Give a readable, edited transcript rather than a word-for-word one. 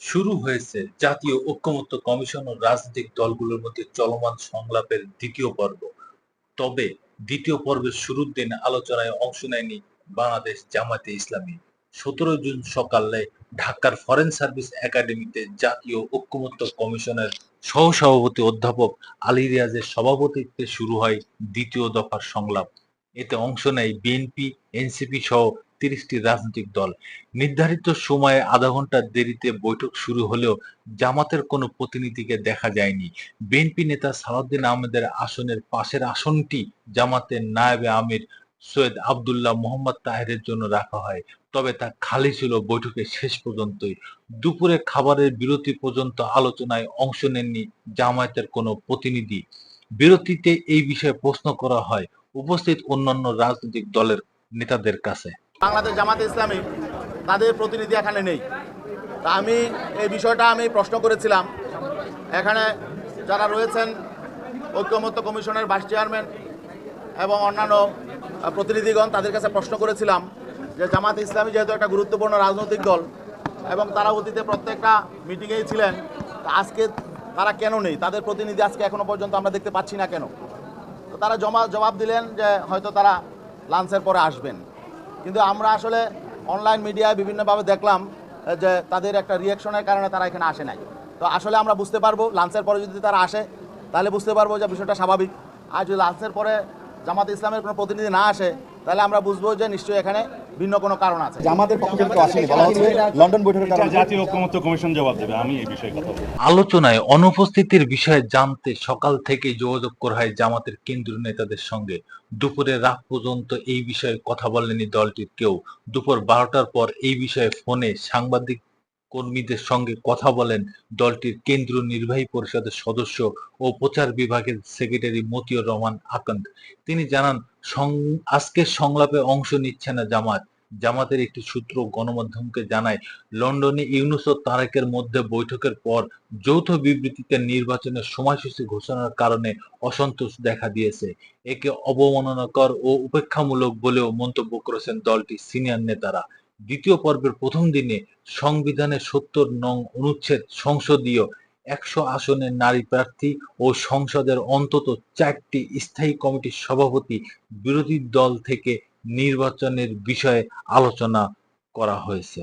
শুরু হয়েছে জাতীয় ঐকমত্য কমিশন ও রাজনৈতিক দলগুলোর মধ্যে চলমান সংলাপের দ্বিতীয় পর্ব। তবে দ্বিতীয় পর্বের শুরুর দিন আলোচনায় অংশ নেয়নি বাংলাদেশ জামায়াতে ইসলামী। ১৭ জুন সকালে ঢাকার ফরেন সার্ভিস একাডেমিতে জাতীয় ঐকমত্য কমিশনের সহসভাপতি অধ্যাপক আলী রিয়াজের সভাপতিত্বে শুরু হয় দ্বিতীয় দফার সংলাপ। এতে অংশ নেয় বিএনপি, এনসিপি সহ ৩০টি রাজনৈতিক দল। নির্ধারিত সময়ে আধা ঘন্টা দেরিতে বৈঠক শুরু হলেও জামাতের কোনো প্রতিনিধিকে দেখা যায়নি। বিএনপি নেতা সালাউদ্দিন আহমেদের আসনের পাশের আসনটি জামাতের নায়েবে আমির সৈয়দ আবদুল্লাহ মোহাম্মদ তাহেরের জন্য রাখা হয়, তবে তা খালি ছিল বৈঠকের শেষ পর্যন্তই। দুপুরে খাবারের বিরতি পর্যন্ত আলোচনায় অংশ নেননি জামায়াতের কোনো প্রতিনিধি। বিরতিতে এই বিষয়ে প্রশ্ন করা হয় উপস্থিত অন্যান্য রাজনৈতিক দলের নেতাদের কাছে। বাংলাদেশ জামাতে ইসলামী তাদের প্রতিনিধি এখানে নেই। তা আমি এই বিষয়টা প্রশ্ন করেছিলাম এখানে যারা রয়েছেন ঐকমত্য কমিশনের ভাইস চেয়ারম্যান এবং অন্যান্য প্রতিনিধিগণ, তাদের কাছে প্রশ্ন করেছিলাম যে জামাতে ইসলামী যেহেতু একটা গুরুত্বপূর্ণ রাজনৈতিক দল এবং তারা অতীতে প্রত্যেকটা মিটিংয়েই ছিলেন, আজকে তারা কেন নেই, তাদের প্রতিনিধি আজকে এখনো পর্যন্ত আমরা দেখতে পাচ্ছি না কেন। তো তারা জবাব দিলেন যে হয়তো তারা লাঞ্চের পরে আসবেন। কিন্তু আমরা আসলে অনলাইন মিডিয়ায় বিভিন্নভাবে দেখলাম যে তাদের একটা রিয়াকশনের কারণে তারা এখানে আসে নাই। তো আসলে আমরা বুঝতে পারবো লাঞ্চের পরে যদি তারা আসে তাহলে বুঝতে পারবো যে বিষয়টা স্বাভাবিক। আর যদি লাঞ্চের পরে জামাত ইসলামের কোনো প্রতিনিধি না আসে তাহলে আমরা বুঝবো যে নিশ্চয়ই এখানে ভিন্ন কোনো কারণ আছে। জামাতের পক্ষ থেকে আসেনি, বলা হচ্ছে লন্ডন বৈঠকের কারণে। জাতীয় ঐকমত্য কমিশন জবাব দেবে, আমি এই বিষয়ে কথা বলবো। আলোচনায় অনুপস্থিতির বিষয়ে জানতে সকাল থেকেই যোগাযোগ করা হয় জামাতের কেন্দ্রীয় নেতাদের সঙ্গে। দুপুরে রাত পর্যন্ত এই বিষয়ে কথা বলেনি দলটির কেউ। দুপুর ১২টার পর এই বিষয়ে ফোনে সাংবাদিক কর্মীদের সঙ্গে কথা বলেন দলটির কেন্দ্রীয় নির্বাহী পরিষদের সদস্য ও প্রচার বিভাগের সেক্রেটারি মতিউর রহমান আকন্দ। তিনি জানান, আজকের সংলাপে অংশ নিচ্ছে না জামাত। জামাতের একটি সূত্র গণমাধ্যমকে জানায়, লন্ডনে ইউনূস ও তারেকের মধ্যে বৈঠকের পর যৌথ বিবৃতিতে নির্বাচনের সময়সূচি ঘোষণার কারণে অসন্তোষ দেখা দিয়েছে। একে অবমাননাকর ও উপেক্ষামূলক বলেও মন্তব্য করেছেন দলটির সিনিয়র নেতারা। দ্বিতীয় পর্বের প্রথম দিনে সংবিধানের ৭০ নং অনুচ্ছেদ সংসদীয় ১০০ আসনের নারী প্রার্থী ও সংসদের অন্তত ৪টি স্থায়ী কমিটির সভাপতি বিরোধী দল থেকে নির্বাচনের বিষয়ে আলোচনা করা হয়েছে।